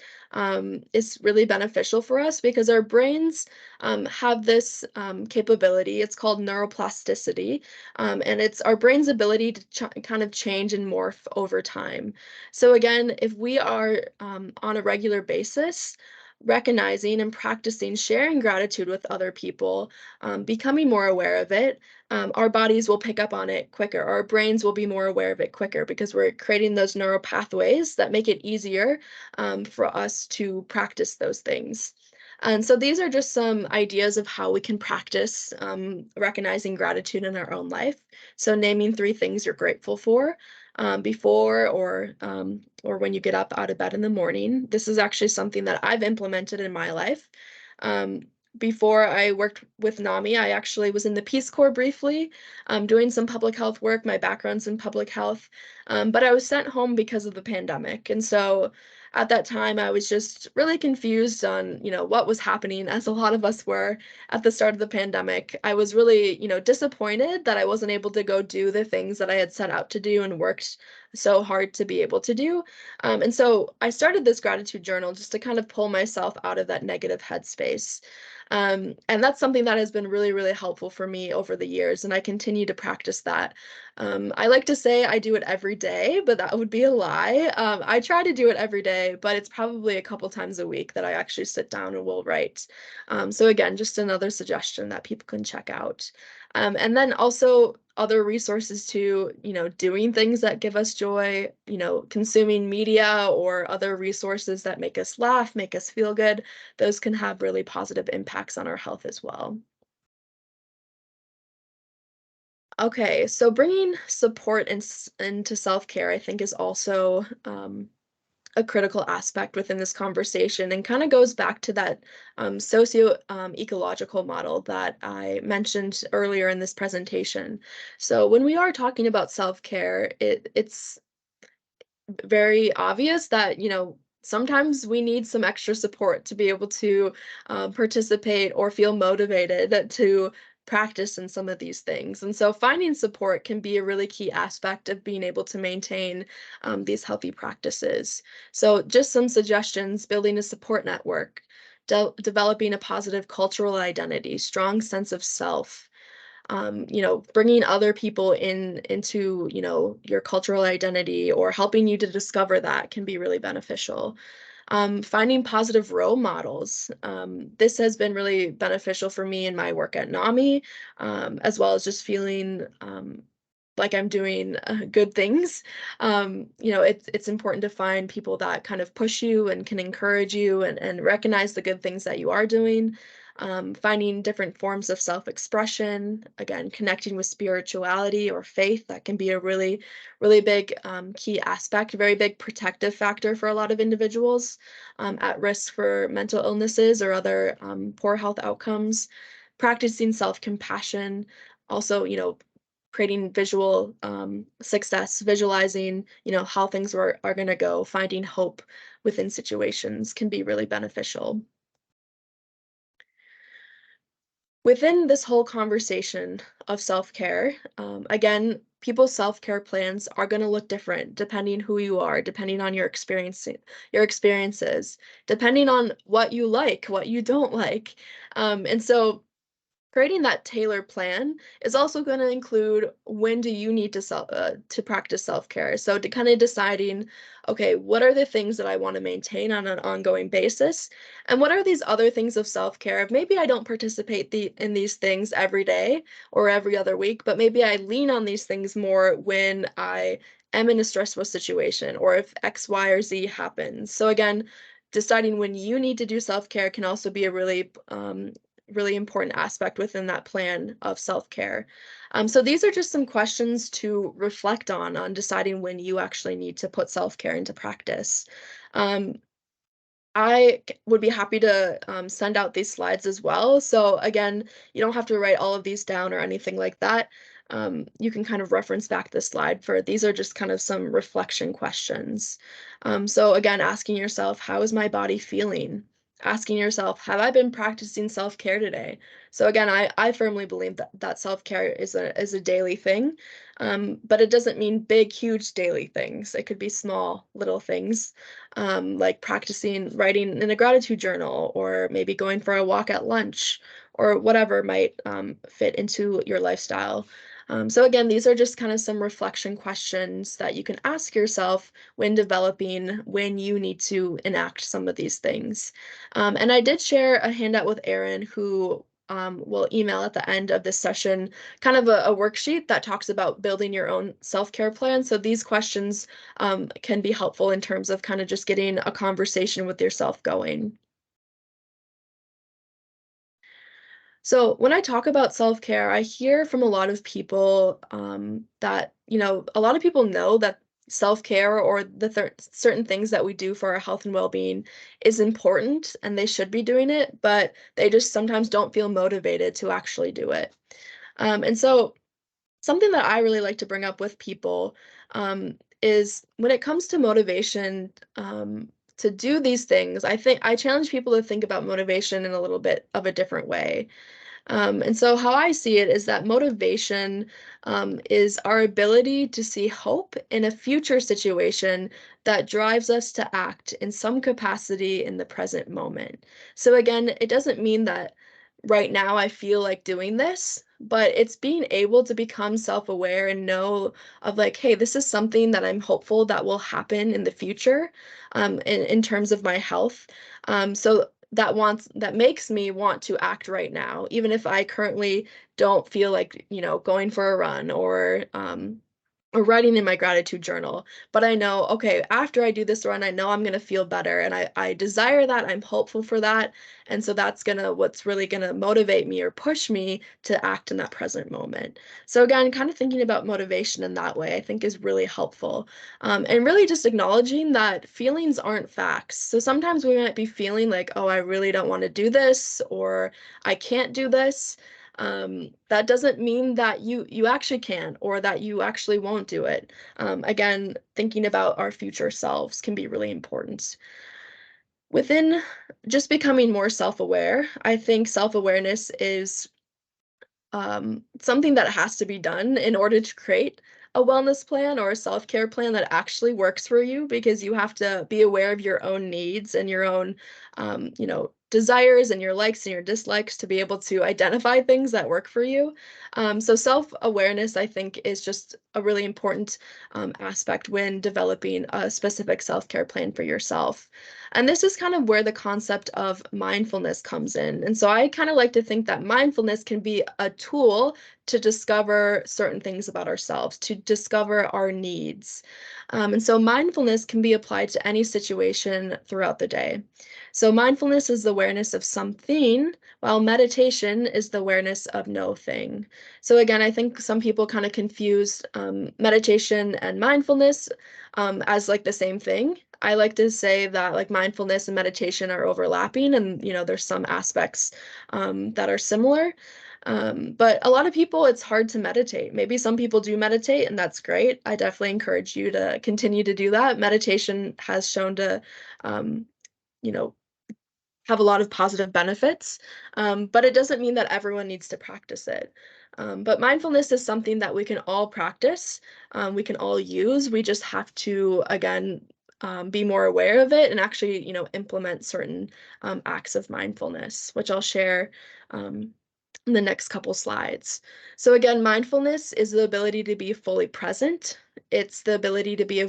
is really beneficial for us because our brains have this capability. It's called neuroplasticity, and it's our brain's ability to kind of change and morph over time. So, again, if we are on a regular basis, recognizing and practicing sharing gratitude with other people, becoming more aware of it, our bodies will pick up on it quicker. Our brains will be more aware of it quicker because we're creating those neural pathways that make it easier for us to practice those things. And so these are just some ideas of how we can practice recognizing gratitude in our own life. So naming 3 things you're grateful for before or when you get up out of bed in the morning. This is actually something that I've implemented in my life. Um, Before I worked with NAMI, I actually was in the Peace Corps briefly, doing some public health work. My background's in public health, but I was sent home because of the pandemic. And so at that time, I was just really confused on, what was happening, as a lot of us were at the start of the pandemic. I was really, disappointed that I wasn't able to go do the things that I had set out to do and worked so hard to be able to do. And so I started this gratitude journal just to kind of pull myself out of that negative headspace. And that's something that has been really, really helpful for me over the years, and I continue to practice that. I like to say I do it every day, but that would be a lie. I try to do it every day, but it's probably a couple times a week that I actually sit down and will write. So again, just another suggestion that people can check out. And then also other resources to, doing things that give us joy, consuming media or other resources that make us laugh, make us feel good. Those can have really positive impacts on our health as well. Okay, so bringing support into self-care, I think, is also a critical aspect within this conversation and kind of goes back to that socio ecological model that I mentioned earlier in this presentation. So when we are talking about self-care, it's very obvious that, sometimes we need some extra support to be able to participate or feel motivated to practice in some of these things. And so finding support can be a really key aspect of being able to maintain these healthy practices. So just some suggestions: building a support network, developing a positive cultural identity, strong sense of self, bringing other people into, your cultural identity or helping you to discover that can be really beneficial. Finding positive role models. This has been really beneficial for me in my work at NAMI, as well as just feeling like I'm doing good things. It's important to find people that kind of push you and can encourage you and recognize the good things that you are doing. Finding different forms of self-expression, again, connecting with spirituality or faith, that can be a really, really big key aspect, very big protective factor for a lot of individuals at risk for mental illnesses or other poor health outcomes. Practicing self-compassion, also, creating visual success, visualizing, how things are going to go, finding hope within situations can be really beneficial. Within this whole conversation of self-care, again, people's self-care plans are going to look different depending who you are, depending on your experiences, depending on what you like, what you don't like. And so creating that tailored plan is also going to include when do you need to practice self-care. So to kind of deciding, okay, what are the things that I want to maintain on an ongoing basis, and what are these other things of self-care? Maybe I don't participate in these things every day or every other week, but maybe I lean on these things more when I am in a stressful situation or if X, Y, or Z happens. So again, deciding when you need to do self-care can also be a really important aspect within that plan of self-care. So these are just some questions to reflect on deciding when you actually need to put self-care into practice. Um, would be happy to send out these slides as well. So again, you don't have to write all of these down or anything like that. You can kind of reference back the slide for these are just kind of some reflection questions. So again, asking yourself, how is my body feeling? Asking yourself, have I been practicing self-care today? So again, I firmly believe that self-care is a daily thing, but it doesn't mean big, huge daily things. It could be small, little things, like practicing writing in a gratitude journal, or maybe going for a walk at lunch, or whatever might fit into your lifestyle. So again, these are just kind of some reflection questions that you can ask yourself when developing when you need to enact some of these things. And I did share a handout with Erin, who will email at the end of this session kind of a worksheet that talks about building your own self-care plan. So these questions can be helpful in terms of kind of just getting a conversation with yourself going. So when I talk about self-care, I hear from a lot of people that, a lot of people know that self-care or the certain things that we do for our health and well-being is important and they should be doing it, but they just sometimes don't feel motivated to actually do it. And so something that I really like to bring up with people is when it comes to motivation to do these things, I think I challenge people to think about motivation in a little bit of a different way. And so, how I see it is that motivation is our ability to see hope in a future situation that drives us to act in some capacity in the present moment. So, again, it doesn't mean that right now I feel like doing this, but it's being able to become self aware and know of like, hey, this is something that I'm hopeful that will happen in the future in terms of my health. So that makes me want to act right now, even if I currently don't feel like, going for a run or or writing in my gratitude journal. But I know, okay, after I do this run, I know I'm gonna feel better, and I desire that, I'm hopeful for that, and so that's what's really gonna motivate me or push me to act in that present moment. So again, kind of thinking about motivation in that way, I think is really helpful. And really just acknowledging that feelings aren't facts. So sometimes we might be feeling like, oh, I really don't want to do this, or I can't do this. That doesn't mean that you actually can, or that you actually won't do it. Again, thinking about our future selves can be really important. Within just becoming more self-aware, I think self-awareness is something that has to be done in order to create a wellness plan or a self-care plan that actually works for you, because you have to be aware of your own needs and your own desires and your likes and your dislikes to be able to identify things that work for you. So self-awareness, I think, is just a really important aspect when developing a specific self-care plan for yourself. And this is kind of where the concept of mindfulness comes in. And so I kind of like to think that mindfulness can be a tool to discover certain things about ourselves, to discover our needs. And so mindfulness can be applied to any situation throughout the day. So mindfulness is the awareness of something, while meditation is the awareness of no thing. So again, I think some people kind of confuse meditation and mindfulness as like the same thing. I like to say that like mindfulness and meditation are overlapping, and there's some aspects that are similar. But a lot of people, it's hard to meditate. Maybe some people do meditate, and that's great. I definitely encourage you to continue to do that. Meditation has shown to, um, you know, have a lot of positive benefits, but it doesn't mean that everyone needs to practice it. But mindfulness is something that we can all practice, we can all use. We just have to, again, be more aware of it and actually, implement certain acts of mindfulness, which I'll share um, in the next couple slides. So again, mindfulness is the ability to be fully present. It's the ability to be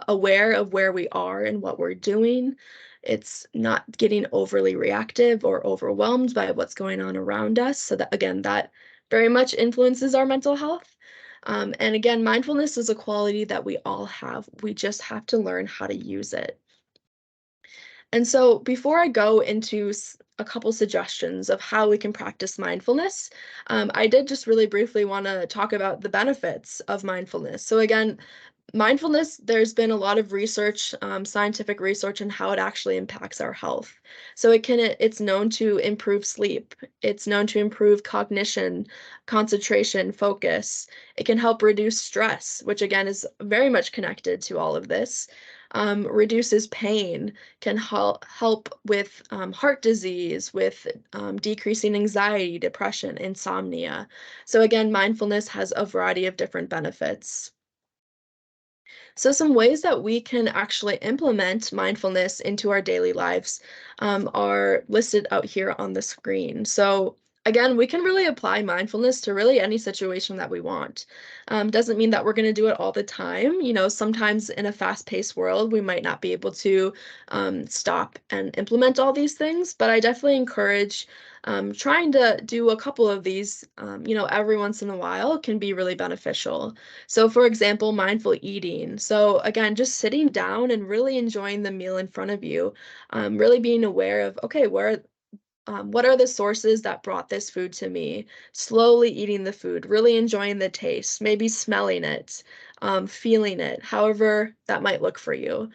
aware of where we are and what we're doing. It's not getting overly reactive or overwhelmed by what's going on around us. So that, again, that very much influences our mental health. And again, mindfulness is a quality that we all have. We just have to learn how to use it. And so before I go into a couple suggestions of how we can practice mindfulness, I did just really briefly want to talk about the benefits of mindfulness. So again, mindfulness, there's been a lot of research, scientific research on how it actually impacts our health. So it's known to improve sleep. It's known to improve cognition, concentration, focus. It can help reduce stress, which again is very much connected to all of this. Reduces pain, can help with heart disease, with decreasing anxiety, depression, insomnia. So again, mindfulness has a variety of different benefits. So some ways that we can actually implement mindfulness into our daily lives are listed out here on the screen. So again, we can really apply mindfulness to really any situation that we want. Doesn't mean that we're going to do it all the time. Sometimes in a fast-paced world, we might not be able to stop and implement all these things, but I definitely encourage trying to do a couple of these, every once in a while can be really beneficial. So, for example, mindful eating. So, again, just sitting down and really enjoying the meal in front of you, really being aware of, okay, what are the sources that brought this food to me? Slowly eating the food, really enjoying the taste, maybe smelling it, feeling it, however that might look for you.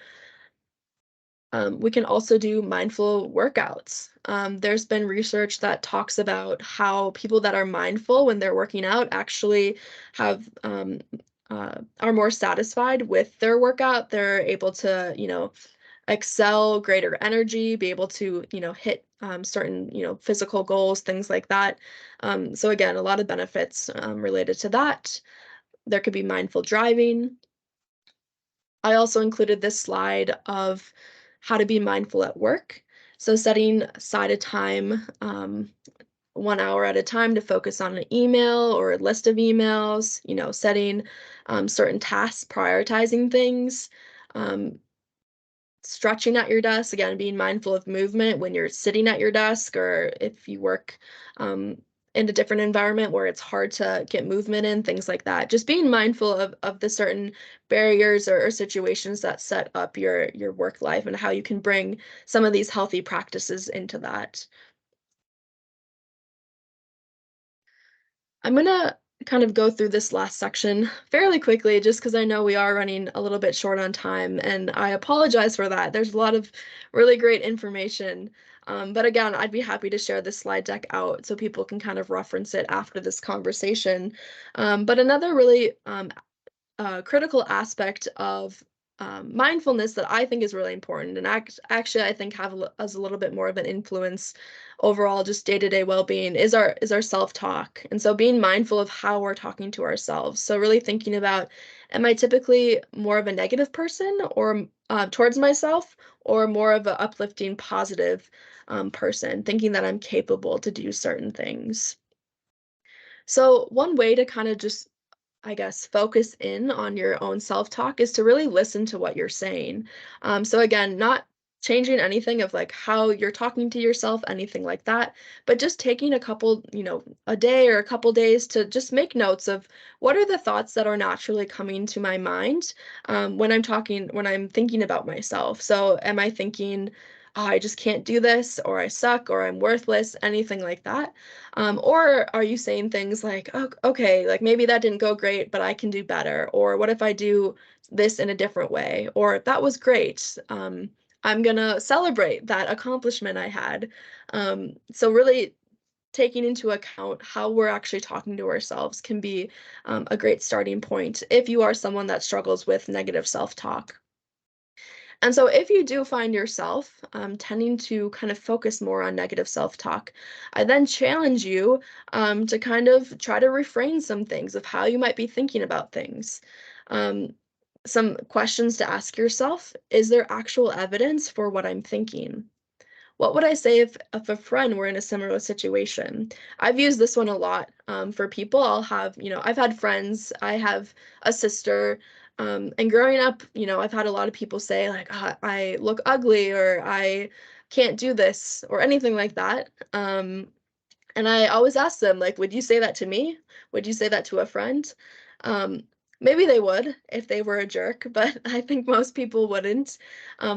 We can also do mindful workouts. There's been research that talks about how people that are mindful when they're working out actually have are more satisfied with their workout. They're able to, excel, greater energy, be able to, hit certain, physical goals, things like that. So again, a lot of benefits related to that. There could be mindful driving. I also included this slide of how to be mindful at work. So setting aside a time, 1 hour at a time to focus on an email or a list of emails, setting certain tasks, prioritizing things, um, stretching at your desk, again, being mindful of movement when you're sitting at your desk, or if you work in a different environment where it's hard to get movement in, things like that. Just being mindful of the certain barriers or situations that set up your work life and how you can bring some of these healthy practices into that. I'm gonna kind of go through this last section fairly quickly just because I know we are running a little bit short on time, and I apologize for that. There's a lot of really great information. But again, I'd be happy to share this slide deck out so people can kind of reference it after this conversation. But another really critical aspect of mindfulness that I think is really important, and actually I think has a little bit more of an influence overall, just day-to-day well-being, is our self-talk. And so being mindful of how we're talking to ourselves. So really thinking about, am I typically more of a negative person or towards myself, or more of an uplifting, positive person, thinking that I'm capable to do certain things. So one way to kind of just, I guess, focus in on your own self-talk is to really listen to what you're saying. So again, not changing anything of like how you're talking to yourself, anything like that, but just taking a couple, a day or a couple days to just make notes of what are the thoughts that are naturally coming to my mind when I'm thinking about myself. So am I thinking, oh, I just can't do this, or I suck, or I'm worthless, anything like that? Or are you saying things like, oh, okay, like maybe that didn't go great, but I can do better? Or what if I do this in a different way? Or that was great. I'm gonna celebrate that accomplishment I had. So really taking into account how we're actually talking to ourselves can be a great starting point if you are someone that struggles with negative self-talk. And so, if you do find yourself tending to kind of focus more on negative self talk, I then challenge you to kind of try to refrain some things of how you might be thinking about things. Um, some questions to ask yourself: is there actual evidence for what I'm thinking? What would I say if a friend were in a similar situation? I've used this one a lot for people. I've had friends, I have a sister, and growing up, I've had a lot of people say, like, "Ah, I look ugly," or "I can't do this," or anything like that. And I always ask them, like, "Would you say that to me? Would you say that to a friend?" Um, Maybe they would if they were a jerk, but I think most people wouldn't.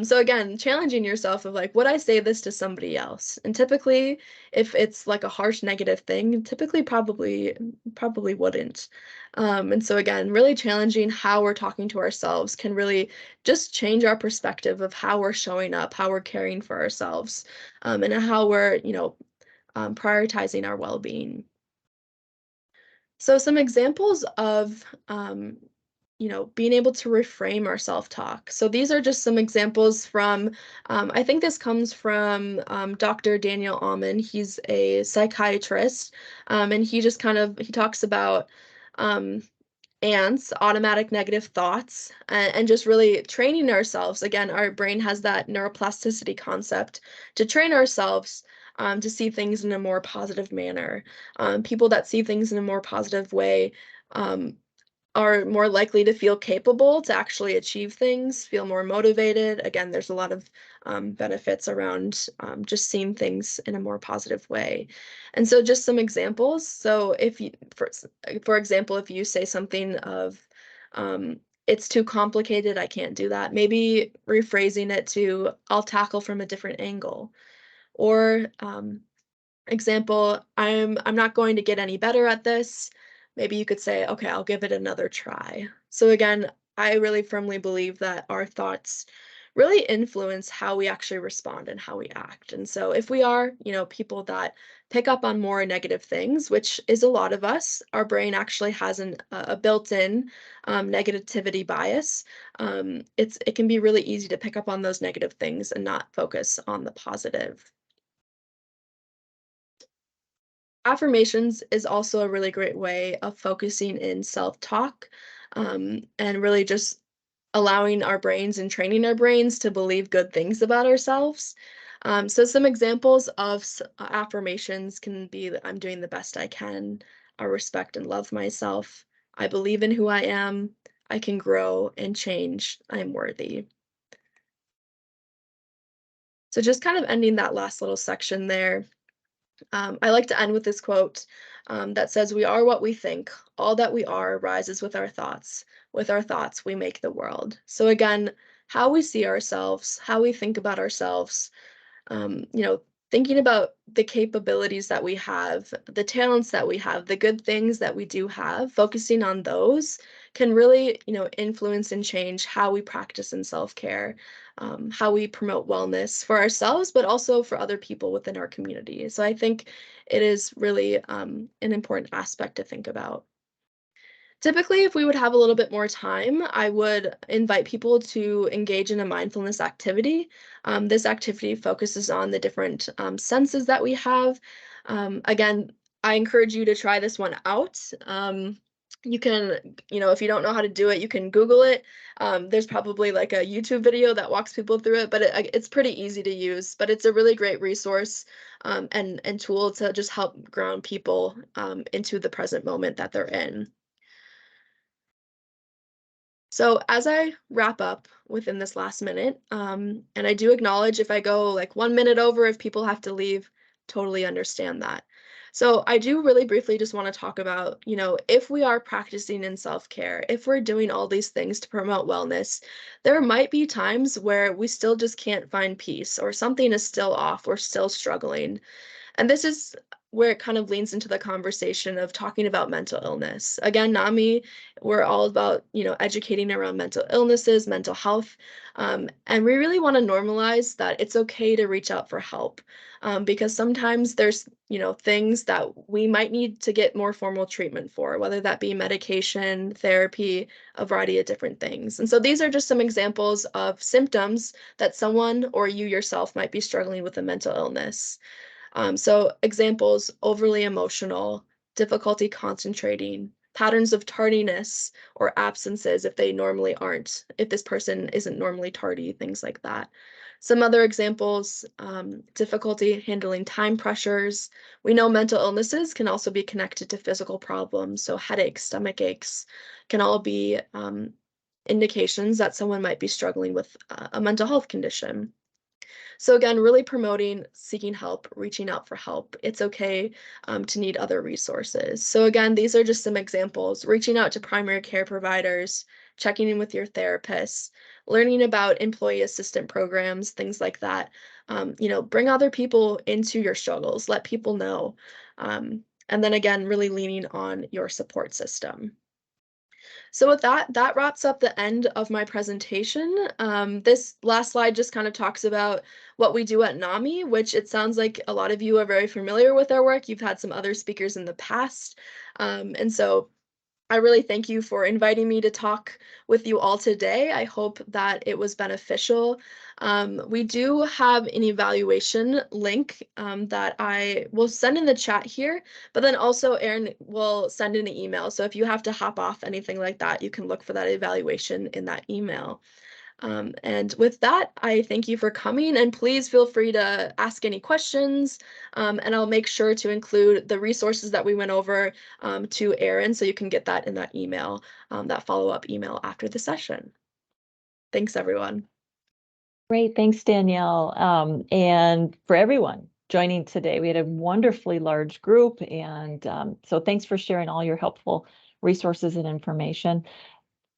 So again, challenging yourself of like, would I say this to somebody else? And typically, if it's like a harsh negative thing, typically probably wouldn't. And so again, really challenging how we're talking to ourselves can really just change our perspective of how we're showing up, how we're caring for ourselves, and how we're, prioritizing our well-being. So some examples of being able to reframe our self-talk. So these are just some examples from I think this comes from Dr. Daniel Amen. He's a psychiatrist, and he talks about um, ants, automatic negative thoughts, and just really training ourselves. Again, our brain has that neuroplasticity concept to train ourselves to see things in a more positive manner. People that see things in a more positive way um, are more likely to feel capable to actually achieve things, feel more motivated. Again, there's a lot of benefits around just seeing things in a more positive way. And so, just some examples. So, for example, if you say something of, it's too complicated, I can't do that, maybe rephrasing it to, I'll tackle from a different angle. Or example, I'm not going to get any better at this. Maybe you could say, okay, I'll give it another try. So again, I really firmly believe that our thoughts really influence how we actually respond and how we act. And so if we are, people that pick up on more negative things, which is a lot of us, our brain actually has a built-in negativity bias. It can be really easy to pick up on those negative things and not focus on the positive. Affirmations is also a really great way of focusing in self-talk, and really just allowing our brains and training our brains to believe good things about ourselves. So some examples of affirmations can be that I'm doing the best I can, I respect and love myself, I believe in who I am, I can grow and change, I'm worthy. So just kind of ending that last little section there. I like to end with this quote that says, "We are what we think. All that we are rises with our thoughts. With our thoughts, we make the world." So, again, how we see ourselves, how we think about ourselves, you know, thinking about the capabilities that we have, the talents that we have, the good things that we do have, focusing on those can really, influence and change how we practice in self-care, how we promote wellness for ourselves, but also for other people within our community. So I think it is really an important aspect to think about. Typically, if we would have a little bit more time, I would invite people to engage in a mindfulness activity. This activity focuses on the different senses that we have. Again, I encourage you to try this one out. You can, if you don't know how to do it, you can Google it. There's probably like a YouTube video that walks people through it, but it's pretty easy to use. But it's a really great resource and tool to just help ground people into the present moment that they're in. So as I wrap up within this last minute, and I do acknowledge if I go like 1 minute over, if people have to leave, totally understand that. So I do really briefly just want to talk about, if we are practicing in self-care, if we're doing all these things to promote wellness, there might be times where we still just can't find peace or something is still off, we're still struggling. And this is where it kind of leans into the conversation of talking about mental illness. Again, NAMI, we're all about, educating around mental illnesses, mental health. And we really want to normalize that it's okay to reach out for help because sometimes there's, things that we might need to get more formal treatment for, whether that be medication, therapy, a variety of different things. And so these are just some examples of symptoms that someone or you yourself might be struggling with a mental illness. So examples, overly emotional, difficulty concentrating, patterns of tardiness or absences if they normally aren't, if this person isn't normally tardy, things like that. Some other examples, difficulty handling time pressures. We know mental illnesses can also be connected to physical problems, so headaches, stomach aches can all be indications that someone might be struggling with a mental health condition. So again, really promoting seeking help, reaching out for help. It's okay to need other resources. So again, these are just some examples. Reaching out to primary care providers, checking in with your therapist, learning about employee assistant programs, things like that. Bring other people into your struggles. Let people know. And then again, really leaning on your support system. So with that, that wraps up the end of my presentation. This last slide just kind of talks about what we do at NAMI, which it sounds like a lot of you are very familiar with our work. You've had some other speakers in the past. And so I really thank you for inviting me to talk with you all today. I hope that it was beneficial. We do have an evaluation link that I will send in the chat here, but then also Erin will send in an email. So if you have to hop off anything like that, you can look for that evaluation in that email. And with that, I thank you for coming and please feel free to ask any questions. And I'll make sure to include the resources that we went over to Erin so you can get that in that email, that follow-up email after the session. Thanks, everyone. Great, thanks, Danielle. And for everyone joining today, we had a wonderfully large group. And so thanks for sharing all your helpful resources and information.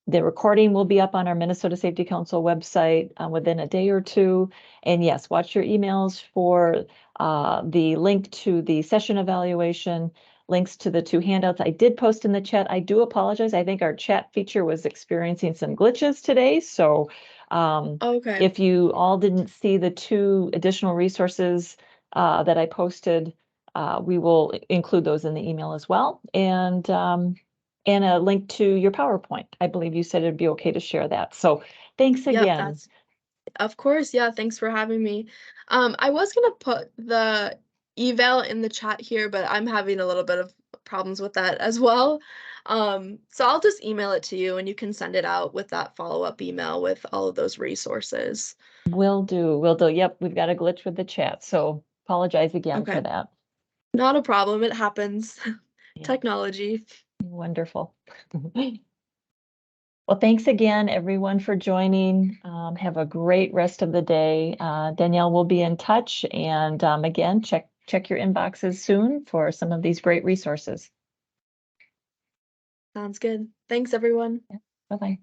The recording will be up on our Minnesota Safety Council website within a day or two. And yes, watch your emails for the link to the session evaluation, links to the 2 handouts. I did post in the chat. I do apologize. I think our chat feature was experiencing some glitches today. So Okay. if you all didn't see the 2 additional resources that I posted, we will include those in the email as well. And a link to your PowerPoint. I believe you said it'd be okay to share that. So thanks Yep, again. of course. Yeah, thanks for having me. I was gonna put the eval in the chat here, but I'm having a little bit of problems with that as well. So I'll just email it to you and you can send it out with that follow-up email with all of those resources. Will do, will do. Yep, we've got a glitch with the chat, so apologize again for Okay, that. not a problem. It happens. Yeah, Technology. wonderful. Well, thanks again, everyone, for joining. Have a great rest of the day. Danielle will be in touch. And again, check check your inboxes soon for some of these great resources. Sounds good. Thanks, everyone. Bye-bye.